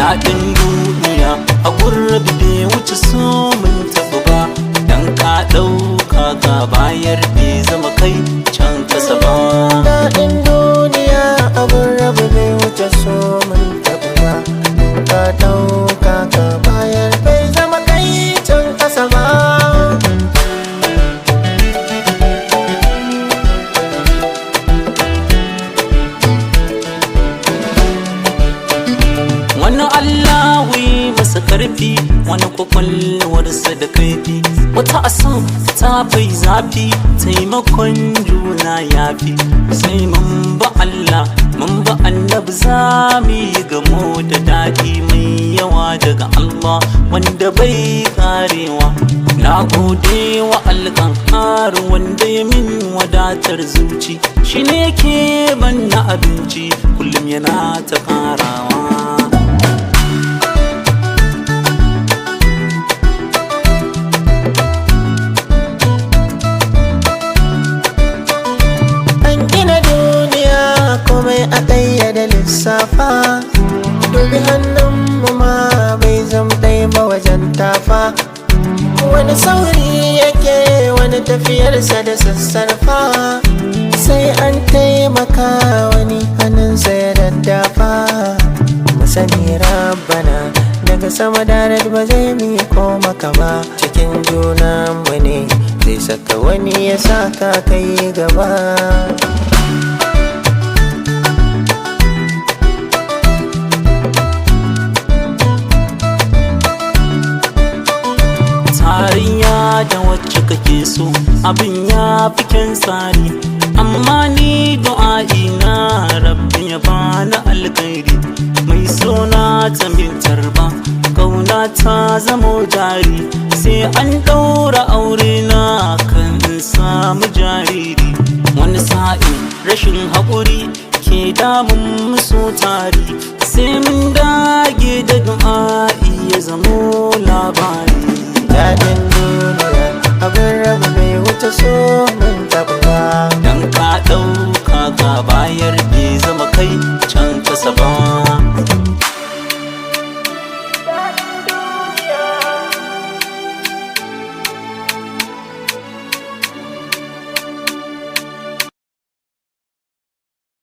daɗin duniya a gurbi bai wuce so mun tafi ba, dan ka ɗauka ka bayar bai zama kai can kasa ba. Daɗin duniya a gurbi bai wuce so mun tafi ba, ka ɗauka ka bayar bai zama kai can kasa ba. Wani Allahu yi masa karfi, wani kwakwalwarsa da kaifi, wata asan ta bai zafi, taimakon juna yafi. Sai mun ba Allah mun ba annabi za mu yi gamo da daɗi mai yawa daga Allah wanda bai karewa. Na gode wa alƙanƙar wanda ya min wadatar zuci, shi ne ke ban na abinci kullum yana ta ƙarawa. Komai a ƙayyade lissafa, dubi hannunmu ma bai zam ɗai ba wajen tafa. Wani sauri yake wani tafiyarsa da sassarfa, sai an taimaka wani hannunsa ya daddafa. Musani rabbana daga sama darar ba zai miko maka ba, cikin junanmu ne zai saka wani ya saka kai gaba. Tarayya da wacce kake so abin ya fi kyan tsari, amma ni du'a'i na rabbi ya bani alkhairi. Mai sona ta mintar ba kauna ta zamo jari, sai an ɗaura aure na kan samu jariri. Wani sa'in rashin haƙuri ke damun musu tari, sai mun dage da